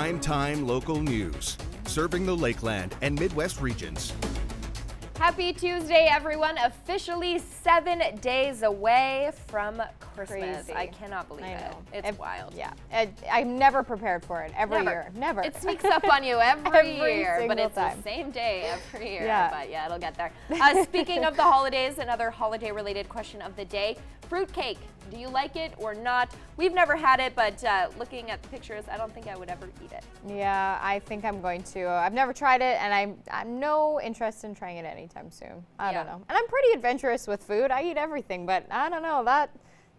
Primetime local news, serving the Lakeland and Midwest regions. Happy Tuesday, everyone. Officially 7 days away from Christmas. Crazy. I cannot believe it. It's wild. Yeah, I'm never prepared for it every year. Never. It sneaks up on you every year, but it's time. the same day every year. Yeah. But yeah, it'll get there. Speaking of the holidays, another holiday-related question of the day. Fruitcake. Do you like it or not? We've never had it, but looking at the pictures, I don't think I would ever eat it. Yeah, I think I'm going to. I've never tried it, and I'm no interest in trying it anytime soon. I don't know. And I'm pretty adventurous with food. I eat everything, but I don't know. That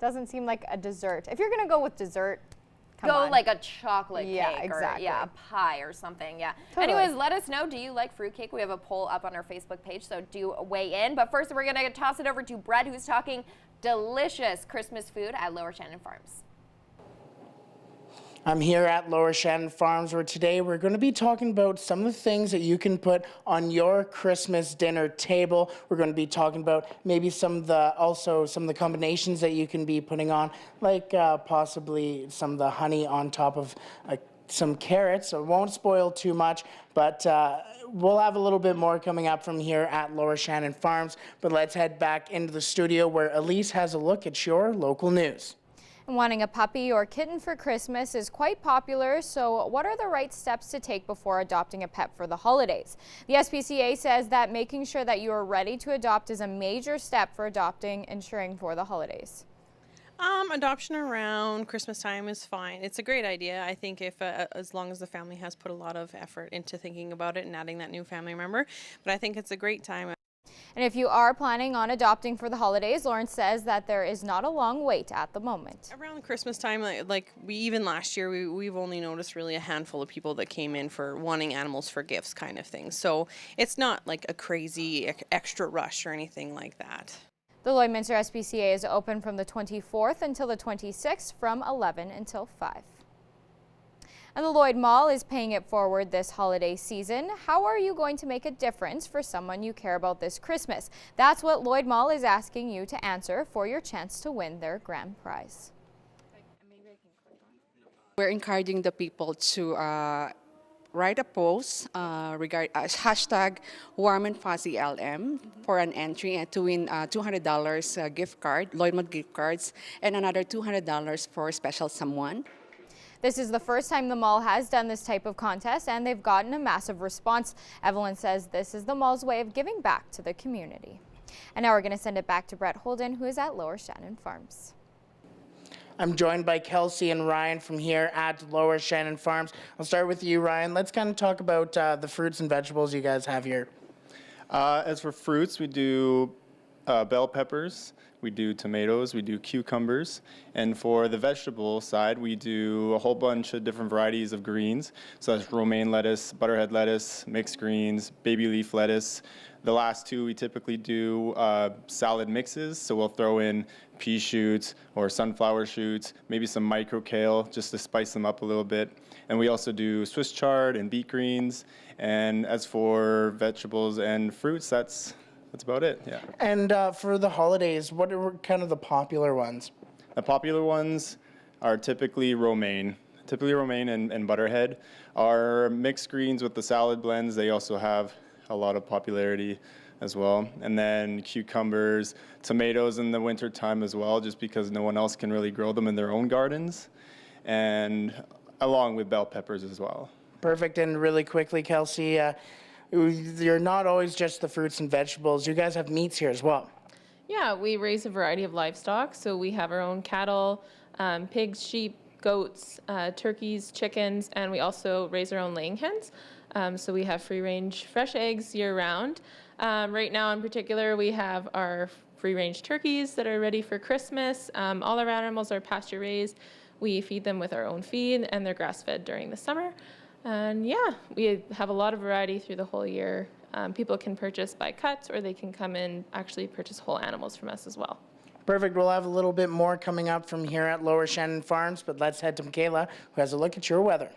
doesn't seem like a dessert. If you're going to go with dessert, come on. Like a chocolate cake exactly. or a pie or something. Yeah. Totally. Anyways, let us know. Do you like fruitcake? We have a poll up on our Facebook page, so do weigh in. But first, we're going to toss it over to Brett, who's talking delicious Christmas food at Lower Shannon Farms. I'm here at Lower Shannon Farms, where today we're going to be talking about some of the things that you can put on your Christmas dinner table. We're going to be talking about maybe some of the combinations that you can be putting on, like possibly some of the honey on top of some carrots. So it won't spoil too much, but we'll have a little bit more coming up from here at Lower Shannon Farms. But let's head back into the studio where Elise has a look at your local news. Wanting a puppy or kitten for Christmas is quite popular, so what are the right steps to take before adopting a pet for the holidays? The SPCA says that making sure that you are ready to adopt is a major step for adopting, ensuring for the holidays. Adoption around Christmas time is fine. It's a great idea. I think if as long as the family has put a lot of effort into thinking about it and adding that new family member, but I think it's a great time. And if you are planning on adopting for the holidays, Lawrence says that there is not a long wait at the moment. Around Christmas time, like even last year, we've only noticed really a handful of people that came in for wanting animals for gifts kind of thing. So it's not like a crazy extra rush or anything like that. The Lloydminster SPCA is open from the 24th until the 26th from 11 until 5. And the Lloyd Mall is paying it forward this holiday season. How are you going to make a difference for someone you care about this Christmas? That's what Lloyd Mall is asking you to answer for your chance to win their grand prize. We're encouraging the people to write a post regarding hashtag Warm and Fuzzy LM for an entry and to win $200 gift card, Lloyd Mall gift cards, and another $200 for special someone. This is the first time the mall has done this type of contest, and they've gotten a massive response. Evelyn says this is the mall's way of giving back to the community. And now we're going to send it back to Brett Holden, who is at Lower Shannon Farms. I'm joined by Kelsey and Ryan from here at Lower Shannon Farms. I'll start with you, Ryan. Let's kind of talk about the fruits and vegetables you guys have here. As for fruits, we do bell peppers, we do tomatoes, we do cucumbers, and for the vegetable side, we do a whole bunch of different varieties of greens. So that's romaine lettuce, butterhead lettuce, mixed greens, baby leaf lettuce. The last two, we typically do salad mixes, so we'll throw in pea shoots or sunflower shoots, maybe some micro kale just to spice them up a little bit. And we also do Swiss chard and beet greens. And as for vegetables and fruits, that's about it, yeah. And for the holidays, what are kind of the popular ones? The popular ones are typically romaine and butterhead. Our mixed greens with the salad blends, they also have a lot of popularity as well. And then cucumbers, tomatoes in the winter time as well, just because no one else can really grow them in their own gardens, and along with bell peppers as well. Perfect. And really quickly, Kelsey, you're not always just the fruits and vegetables. You guys have meats here as well. Yeah, we raise a variety of livestock. So we have our own cattle, pigs, sheep, goats, turkeys, chickens, and we also raise our own laying hens. So we have free-range fresh eggs year-round. Right now in particular, we have our free-range turkeys that are ready for Christmas. All our animals are pasture-raised. We feed them with our own feed, and they're grass-fed during the summer. And yeah, we have a lot of variety through the whole year. People can purchase by cuts, or they can come in actually purchase whole animals from us as well. Perfect. We'll have a little bit more coming up from here at Lower Shannon Farms, but let's head to Michaela, who has a look at your weather.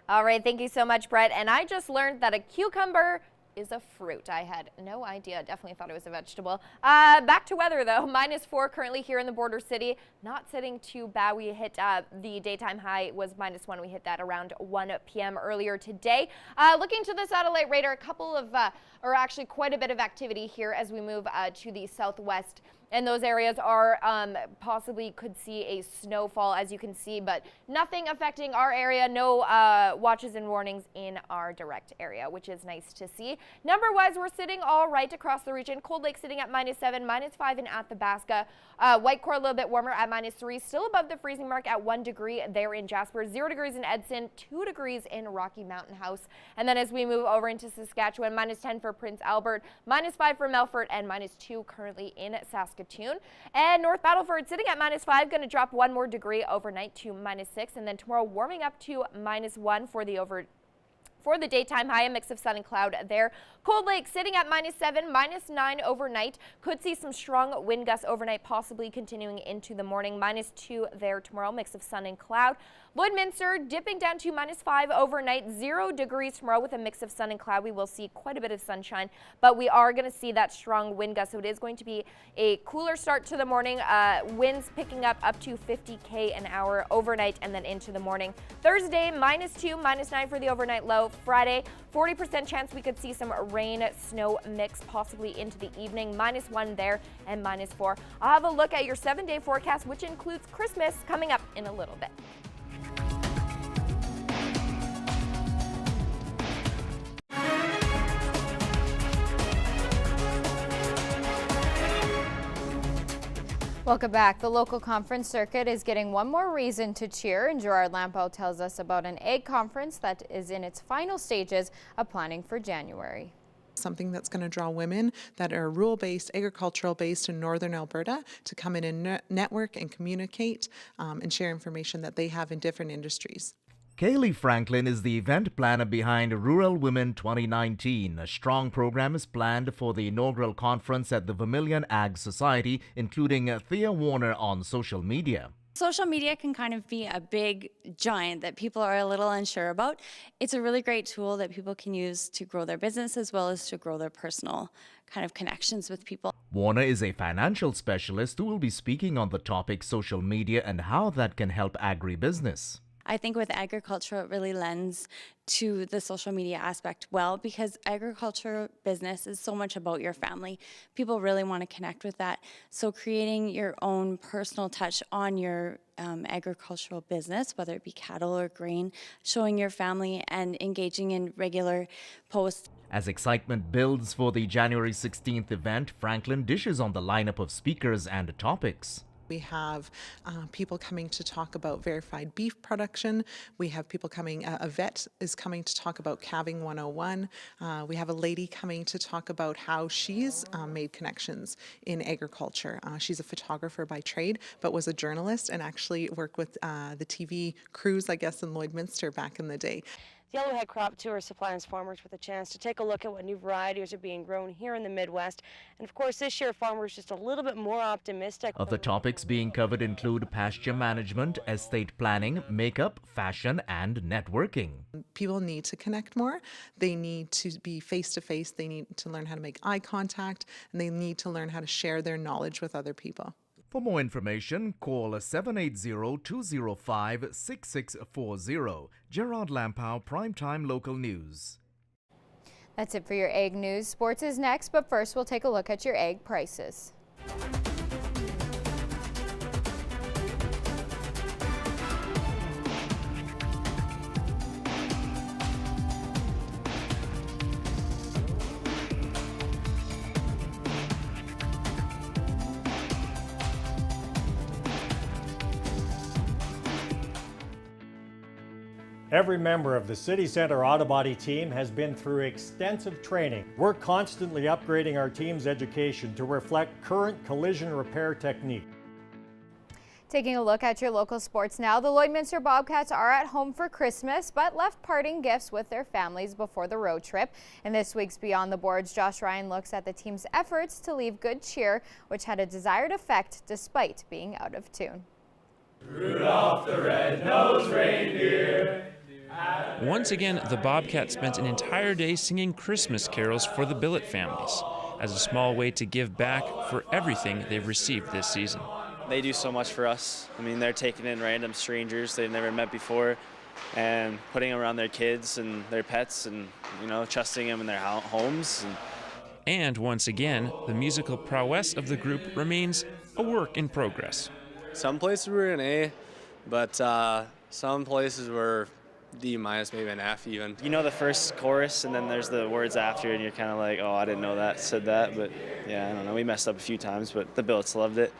All right, thank you so much, Brett. And I just learned that a cucumber is a fruit. I had no idea. Definitely thought it was a vegetable. Back to weather, though. -4 currently here in the border city. Not sitting too bad. We hit the daytime high was -1. We hit that around 1 p.m. earlier today. Looking to the satellite radar, a couple of, or actually quite a bit of activity here as we move to the southwest. And those areas are possibly could see a snowfall, as you can see, but nothing affecting our area. No watches and warnings in our direct area, which is nice to see. Number-wise, we're sitting all right across the region. Cold Lake sitting at -7, -5 in Athabasca. Whitecourt a little bit warmer at -3, still above the freezing mark at 1 degree there in Jasper, 0 degrees in Edson, 2 degrees in Rocky Mountain House. And then as we move over into Saskatchewan, -10 for Prince Albert, -5 for Melfort, and -2 currently in Saskatchewan. And North Battleford sitting at -5, going to drop 1 more degree overnight to -6, and then tomorrow warming up to -1 for the daytime high, a mix of sun and cloud there. Cold Lake sitting at -7, -9 overnight. Could see some strong wind gusts overnight, possibly continuing into the morning. -2 there tomorrow, mix of sun and cloud. Lloydminster dipping down to -5 overnight, 0 degrees tomorrow with a mix of sun and cloud. We will see quite a bit of sunshine, but we are going to see that strong wind gust. So it is going to be a cooler start to the morning. Winds picking up to 50 an hour overnight and then into the morning. Thursday, -2, -9 for the overnight low. Friday, 40% chance we could see some rain, snow mix possibly into the evening. -1 there and -4. I'll have a look at your 7-day forecast, which includes Christmas coming up in a little bit. Welcome back. The local conference circuit is getting one more reason to cheer, and Gerard Lampeau tells us about an egg conference that is in its final stages of planning for January. Something that's going to draw women that are rural-based, agricultural-based in northern Alberta to come in and network and communicate and share information that they have in different industries. Kaylee Franklin is the event planner behind Rural Women 2019. A strong program is planned for the inaugural conference at the Vermilion Ag Society, including Thea Warner on social media. Social media can kind of be a big giant that people are a little unsure about. It's a really great tool that people can use to grow their business as well as to grow their personal kind of connections with people. Warner is a financial specialist who will be speaking on the topic social media and how that can help agribusiness. I think with agriculture, it really lends to the social media aspect well, because agriculture business is so much about your family. People really want to connect with that. So creating your own personal touch on your agricultural business, whether it be cattle or grain, showing your family and engaging in regular posts. As excitement builds for the January 16th event, Franklin dishes on the lineup of speakers and topics. We have people coming to talk about verified beef production. We have people coming, a vet is coming to talk about calving 101. We have a lady coming to talk about how she's made connections in agriculture. She's a photographer by trade, but was a journalist and actually worked with the TV crews, I guess, in Lloydminster back in the day. The Yellowhead Crop Tour supplies farmers with a chance to take a look at what new varieties are being grown here in the Midwest. And of course, this year, farmers just a little bit more optimistic. Other topics being covered include pasture management, estate planning, makeup, fashion, and networking. People need to connect more. They need to be face-to-face. They need to learn how to make eye contact, and they need to learn how to share their knowledge with other people. For more information, call 780-205-6640. Gerard Lampeau, Primetime Local News. That's it for your egg news. Sports is next, but first we'll take a look at your egg prices. Every member of the City Centre Auto Body team has been through extensive training. We're constantly upgrading our team's education to reflect current collision repair technique. Taking a look at your local sports now, the Lloydminster Bobcats are at home for Christmas, but left parting gifts with their families before the road trip. In this week's Beyond the Boards, Josh Ryan looks at the team's efforts to leave good cheer, which had a desired effect despite being out of tune. Rudolph the red-nosed reindeer Once again, the Bobcats spent an entire day singing Christmas carols for the billet families, as a small way to give back for everything they've received this season. They do so much for us. I mean, they're taking in random strangers they've never met before and putting around their kids and their pets and, trusting them in their homes. And once again, the musical prowess of the group remains a work in progress. Some places were an A, but some places were D-, maybe an F even. You know the first chorus and then there's the words after and you're kind of like, oh, I didn't know that said that. But yeah, I don't know. We messed up a few times, but the billets loved it.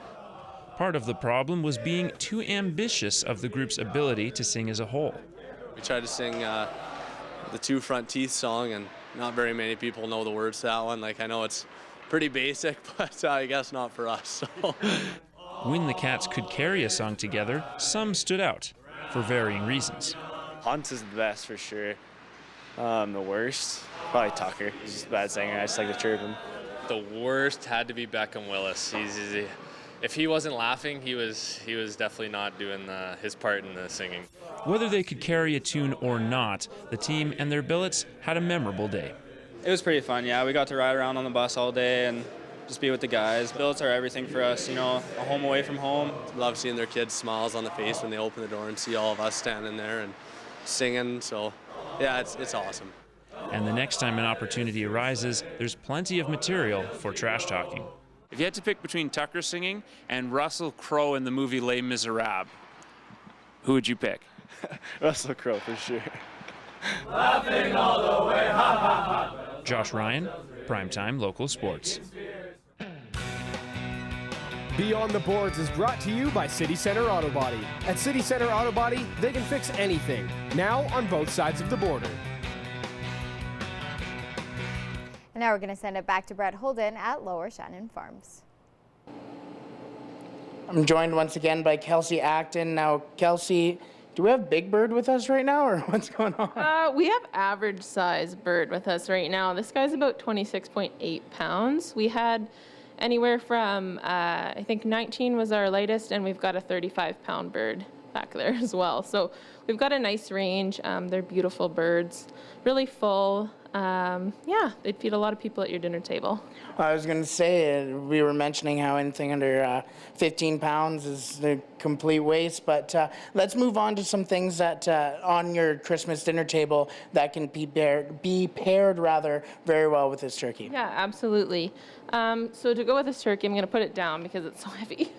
Part of the problem was being too ambitious of the group's ability to sing as a whole. We tried to sing the Two Front Teeth song, and not very many people know the words to that one. Like, I know it's pretty basic, but I guess not for us. So. When the Cats could carry a song together, some stood out for varying reasons. Hunt is the best for sure. The worst, probably Tucker. He's just a bad singer. I just like to chirp him. The worst had to be Beckham Willis. If he wasn't laughing, he was definitely not doing his part in the singing. Whether they could carry a tune or not, the team and their billets had a memorable day. It was pretty fun, yeah. We got to ride around on the bus all day and just be with the guys. Billets are everything for us, a home away from home. Love seeing their kids' smiles on the face when they open the door and see all of us standing there and singing. So, yeah, it's awesome. And the next time an opportunity arises, there's plenty of material for trash talking. If you had to pick between Tucker singing and Russell Crowe in the movie Les Miserables, who would you pick? Russell Crowe for sure. Laughing all the way, ha ha ha. Josh Ryan, Primetime Local Sports. Beyond the Boards is brought to you by City Center Auto Body. At City Center Auto Body, they can fix anything, now on both sides of the border. And now we're going to send it back to Brett Holden at Lower Shannon Farms. I'm joined once again by Kelsey Acton. Now, Kelsey, do we have Big Bird with us right now, or what's going on? We have average size bird with us right now. This guy's about 26.8 pounds. We had anywhere from, I think 19 was our lightest, and we've got a 35-pound bird back there as well. So we've got a nice range. They're beautiful birds, really full. Yeah, they'd feed a lot of people at your dinner table. I was going to say, we were mentioning how anything under 15 pounds is a complete waste, but let's move on to some things that on your Christmas dinner table that can be paired very well with this turkey. Yeah, absolutely. So to go with this turkey, I'm going to put it down because it's so heavy.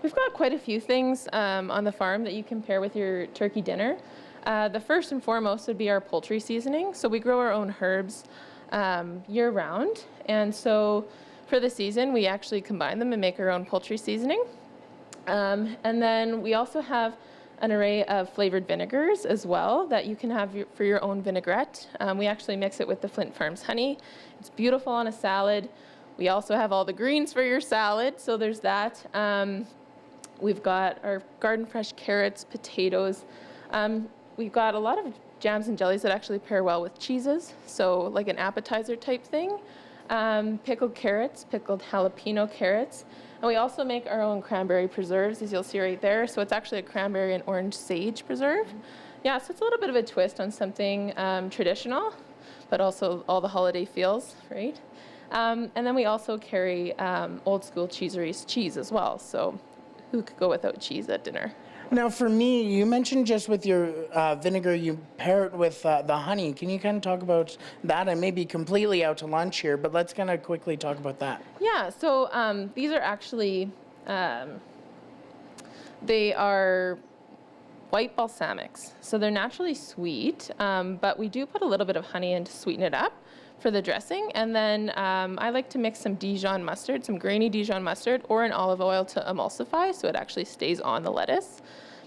We've got quite a few things on the farm that you can pair with your turkey dinner. The first and foremost would be our poultry seasoning. So we grow our own herbs year-round, and so for the season we actually combine them and make our own poultry seasoning. And then we also have an array of flavored vinegars as well that you can have for your own vinaigrette. We actually mix it with the Flint Farms honey. It's beautiful on a salad. We also have all the greens for your salad, so there's that. We've got our garden fresh carrots, potatoes. We've got a lot of jams and jellies that actually pair well with cheeses, so like an appetizer type thing. Pickled carrots, pickled jalapeno carrots. And we also make our own cranberry preserves, as you'll see right there. So it's actually a cranberry and orange sage preserve. Yeah, so it's a little bit of a twist on something traditional, but also all the holiday feels, right? And then we also carry old school cheeseries cheese as well. So who could go without cheese at dinner? Now, for me, you mentioned just with your vinegar, you pair it with the honey. Can you kind of talk about that? I may be completely out to lunch here, but let's kind of quickly talk about that. Yeah, so these are actually, they are white balsamics. So they're naturally sweet, but we do put a little bit of honey in to sweeten it up for the dressing. And then I like to mix some Dijon mustard, some grainy Dijon mustard, or an olive oil to emulsify so it actually stays on the lettuce.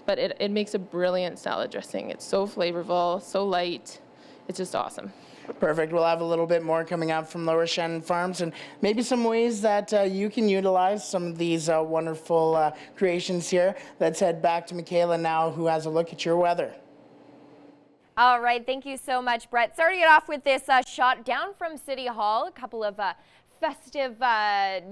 But it makes a brilliant salad dressing. It's so flavorful, so light. It's just awesome. Perfect. We'll have a little bit more coming out from Lower Shannon Farms and maybe some ways that you can utilize some of these wonderful creations here. Let's head back to Michaela now, who has a look at your weather. All right, thank you so much, Brett. Starting it off with this shot down from City Hall, a couple of festive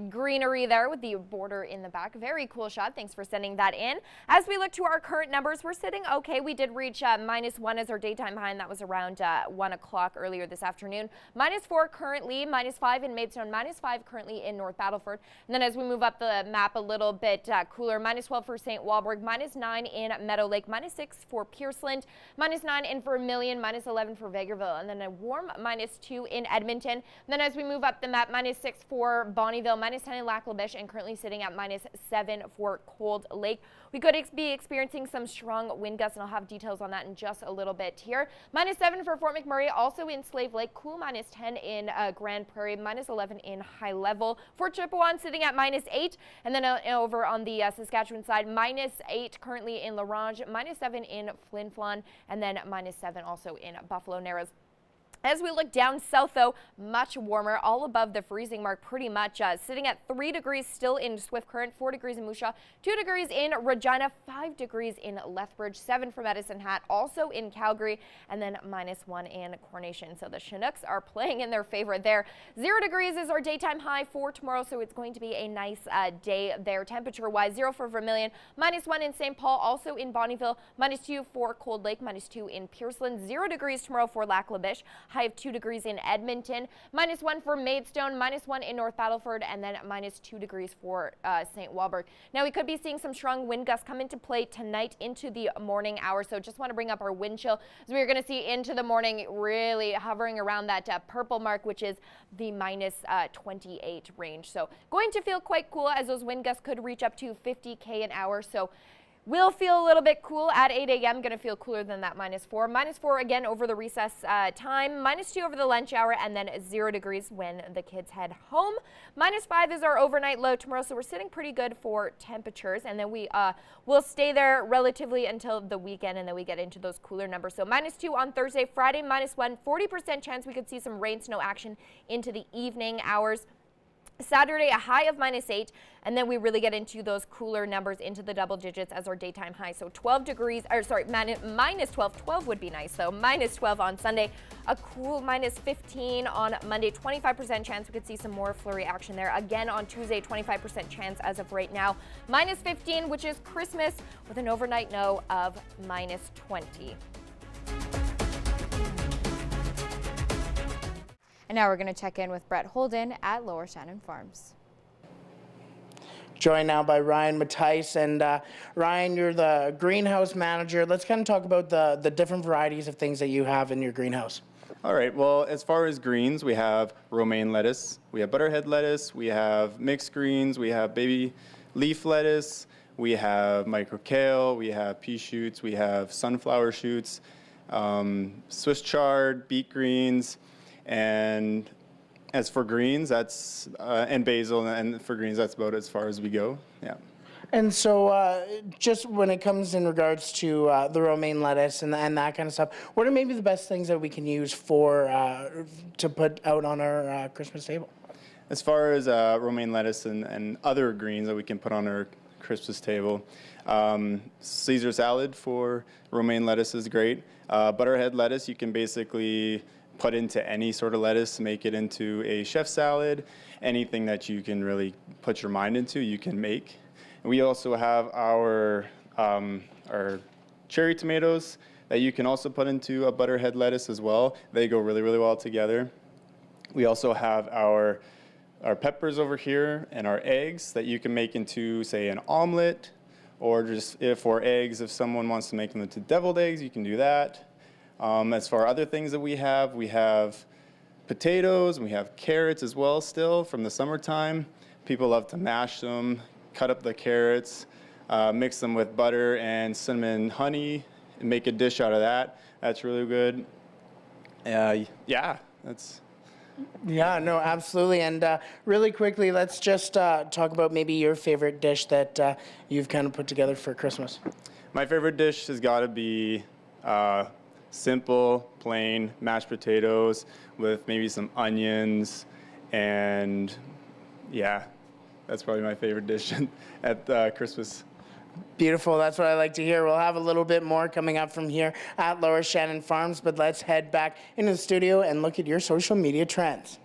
greenery there with the border in the back. Very cool shot. Thanks for sending that in. As we look to our current numbers, we're sitting okay. We did reach -1 as our daytime high, and that was around 1 o'clock earlier this afternoon. -4 currently, -5 in Maidstone, -5 currently in North Battleford. And then as we move up the map a little bit cooler, -12 for St. Walburg, -9 in Meadow Lake, -6 for Pierceland, -9 in Vermilion, -11 for Vegreville, and then a warm -2 in Edmonton. And then as we move up the map, -6 for Bonnyville, -10 in Lac La Biche, and currently sitting at -7 for Cold Lake. We could be experiencing some strong wind gusts, and I'll have details on that in just a little bit here. -7 for Fort McMurray, also in Slave Lake, cool -10 in Grand Prairie, -11 in High Level. Fort Chipewyan sitting at -8, and then over on the Saskatchewan side, -8 currently in La Ronge, -7 in Flin Flon, and then -7 also in Buffalo Narrows. As we look down south, though, much warmer, all above the freezing mark pretty much, sitting at 3 degrees still in Swift Current, 4 degrees in Moose Jaw, 2 degrees in Regina, 5 degrees in Lethbridge, 7 for Medicine Hat, also in Calgary, and then -1 in Coronation. So the Chinooks are playing in their favor there. 0 degrees is our daytime high for tomorrow, so it's going to be a nice day there temperature-wise. 0 for Vermilion, -1 in St. Paul, also in Bonnyville, -2 for Cold Lake, -2 in Pierceland, 0 degrees tomorrow for Lac La Biche, high of 2 degrees in Edmonton, -1 for Maidstone, -1 in North Battleford, and then -2 degrees for St. Walburg. Now we could be seeing some strong wind gusts come into play tonight into the morning hour, so just want to bring up our wind chill as we're going to see into the morning really hovering around that purple mark, which is the -28 range. So going to feel quite cool as those wind gusts could reach up to 50 an hour. So will feel a little bit cool at 8 a.m. Going to feel cooler than that -4. -4 again over the recess time. -2 over the lunch hour, and then 0 degrees when the kids head home. -5 is our overnight low tomorrow, so we're sitting pretty good for temperatures. And then we will stay there relatively until the weekend, and then we get into those cooler numbers. So -2 on Thursday, Friday -1, 40% chance we could see some rain snow action into the evening hours. Saturday, a high of -8, and then we really get into those cooler numbers into the double digits as our daytime high. So 12 degrees, or sorry, -12. 12 would be nice, though. -12 on Sunday, a cool -15 on Monday. 25% chance we could see some more flurry action there. Again on Tuesday, 25% chance as of right now. -15, which is Christmas, with an overnight low of -20. And now we're going to check in with Brett Holden at Lower Shannon Farms. Joined now by Ryan Mattice. And Ryan, you're the greenhouse manager. Let's kind of talk about the different varieties of things that you have in your greenhouse. All right, well, as far as greens, we have romaine lettuce, we have butterhead lettuce, we have mixed greens, we have baby leaf lettuce, we have micro kale, we have pea shoots, we have sunflower shoots, Swiss chard, beet greens, and as for greens, that's, and basil, and for greens, that's about as far as we go, yeah. And so just when it comes in regards to the romaine lettuce and that kind of stuff, what are maybe the best things that we can use for to put out on our Christmas table? As far as romaine lettuce and other greens that we can put on our Christmas table, Caesar salad for romaine lettuce is great. Butterhead lettuce, you can basically put into any sort of lettuce, make it into a chef salad. Anything that you can really put your mind into, you can make. And we also have our cherry tomatoes that you can also put into a butterhead lettuce as well. They go really, really well together. We also have our peppers over here and our eggs that you can make into, say, an omelet, or just for eggs, if someone wants to make them into deviled eggs, you can do that. As for other things that we have potatoes, and we have carrots as well still from the summertime. People love to mash them, cut up the carrots, mix them with butter and cinnamon honey, and make a dish out of that. That's really good. Yeah, that's... Yeah, no, absolutely. And really quickly, let's just talk about maybe your favorite dish that you've kind of put together for Christmas. My favorite dish has got to be simple, plain mashed potatoes with maybe some onions, and yeah, that's probably my favorite dish at Christmas. Beautiful. That's what I like to hear. We'll have a little bit more coming up from here at Lower Shannon Farms, but let's head back into the studio and look at your social media trends.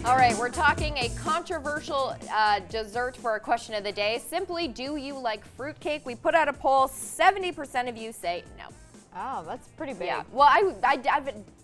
All right, we're talking a controversial dessert for our question of the day. Simply, do you like fruitcake? We put out a poll. 70% of you say no. Oh, that's pretty big. Yeah. Well, I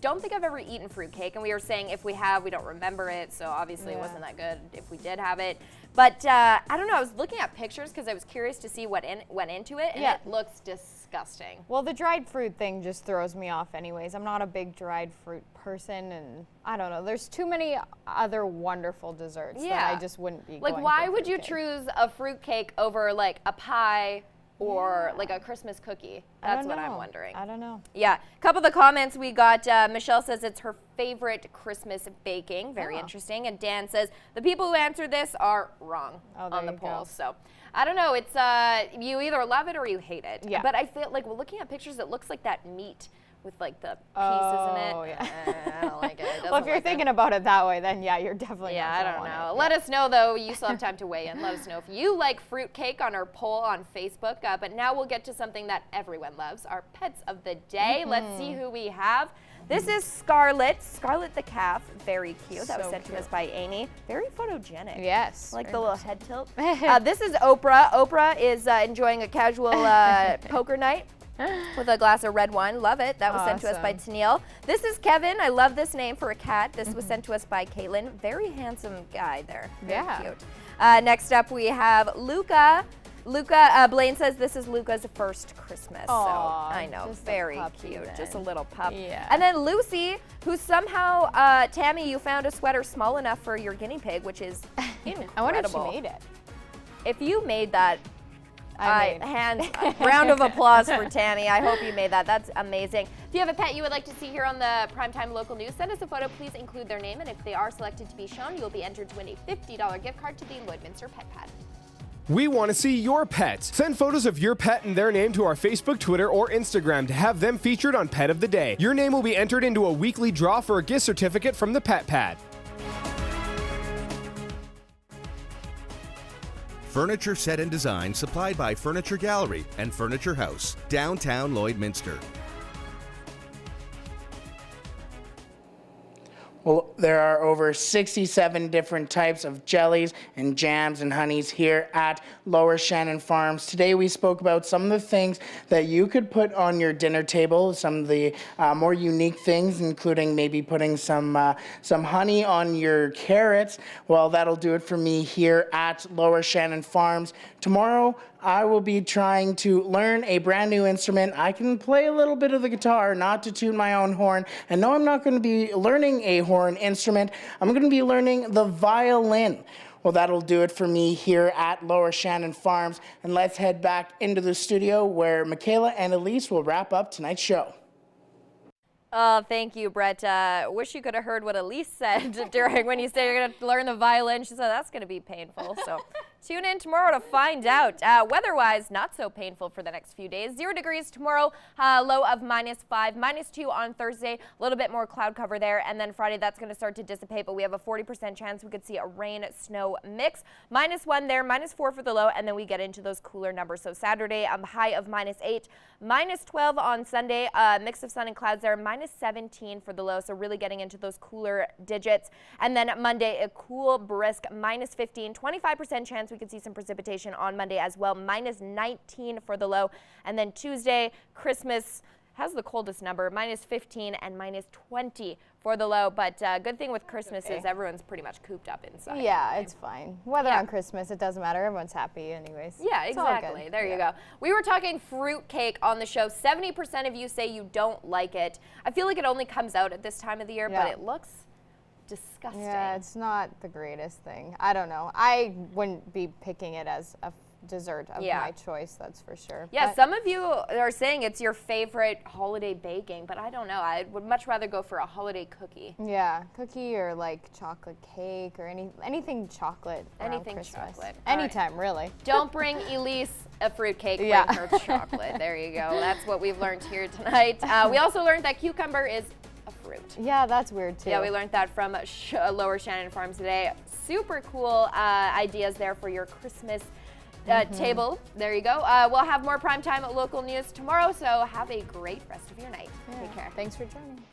don't think I've ever eaten fruitcake, and we were saying if we have, we don't remember it, so obviously it wasn't that good if we did have it. But I don't know. I was looking at pictures because I was curious to see what went into it, and it looks disgusting. Well, the dried fruit thing just throws me off anyways. I'm not a big dried fruit person, and I don't know. There's too many other wonderful desserts that I just wouldn't be like, going why for would you fruitcake. choose a fruitcake over, like, a pie or, like, a Christmas cookie? That's what I'm wondering. I don't know. Yeah. A couple of the comments we got, Michelle says it's her favorite Christmas baking. Very interesting. And Dan says the people who answered this are wrong on the poll. So I don't know. It's you either love it or you hate it. Yeah. But I feel like we're looking at pictures, it looks like that meat with like the pieces in it. Oh, yeah. I don't like it. It Well, if you're thinking about it that way, then yeah, you're definitely not I gonna don't want know. it. Let us know, though. You still have time to weigh in. Let us know if you like fruitcake on our poll on Facebook. But now we'll get to something that everyone loves, our pets of the day. Let's see who we have. This is Scarlet the calf. Very cute. That was sent to us by Amy. Very photogenic. Yes. Like the little head tilt. This is Oprah. Oprah is enjoying a casual poker night with a glass of red wine. Love it. That was sent to us by Tennille. This is Kevin. I love this name for a cat. This was sent to us by Caitlin. Very handsome guy there. Very cute. Next up, we have Luca. Blaine says this is Luca's first Christmas. So I know, very cute. Just a little pup. Yeah. And then Lucy, who somehow, Tammy, you found a sweater small enough for your guinea pig, which is incredible. I wonder if she made it. If you made that, round of applause for Tammy. I hope you made that. That's amazing. If you have a pet you would like to see here on the Primetime Local News, send us a photo. Please include their name, and if they are selected to be shown, you'll be entered to win a $50 gift card to the Lloydminster Pet Pad. We want to see your pets. Send photos of your pet and their name to our Facebook, Twitter, or Instagram to have them featured on Pet of the Day. Your name will be entered into a weekly draw for a gift certificate from the Pet Pad. Furniture set and design supplied by Furniture Gallery and Furniture House, downtown Lloydminster. Well, there are over 67 different types of jellies and jams and honeys here at Lower Shannon Farms. Today we spoke about some of the things that you could put on your dinner table, some of the more unique things, including maybe putting some honey on your carrots. Well, that'll do it for me here at Lower Shannon Farms. Tomorrow, I will be trying to learn a brand new instrument. I can play a little bit of the guitar, not to toot my own horn. And no, I'm not going to be learning a horn instrument. I'm going to be learning the violin. Well, that'll do it for me here at Lower Shannon Farms. And let's head back into the studio where Michaela and Elise will wrap up tonight's show. Oh, thank you, Brett. Wish you could have heard what Elise said during when you said you're going to learn the violin. She said that's going to be painful. So tune in tomorrow to find out. Weather-wise, not so painful for the next few days. 0 degrees tomorrow, low of -5, -2 on Thursday. A little bit more cloud cover there. And then Friday, that's going to start to dissipate, but we have a 40% chance we could see a rain-snow mix. -1 there, -4 for the low, and then we get into those cooler numbers. So Saturday, high of -8, -12 on Sunday, mix of sun and clouds there, -17 for the low, so really getting into those cooler digits. And then Monday, a cool, brisk -15, 25% chance we could see some precipitation on Monday as well, -19 for the low. And then Tuesday, Christmas has the coldest number, -15 and -20 for the low. But good thing with Christmas is everyone's pretty much cooped up inside. Yeah, it's fine. Weather on Christmas, it doesn't matter. Everyone's happy anyways. Yeah, It's all good. exactly. There you go. We were talking fruitcake on the show. 70% of you say you don't like it. I feel like it only comes out at this time of the year, but it looks disgusting. Yeah, it's not the greatest thing. I don't know. I wouldn't be picking it as a dessert of my choice, that's for sure. Yeah, But some of you are saying it's your favorite holiday baking, but I don't know. I would much rather go for a holiday cookie. yeah, cookie or like chocolate cake or anything chocolate. around Anything Christmas. chocolate. All right. Anytime, really. Don't bring Elise a fruitcake, bring Yeah. her chocolate. There you go. That's what we've learned here tonight. We also learned that cucumber is a fruit. Yeah, that's weird too. Yeah, we learned that from Lower Shannon Farms today. Super cool ideas there for your Christmas table. There you go. We'll have more Primetime Local News tomorrow, so have a great rest of your night. Take care. Thanks for joining.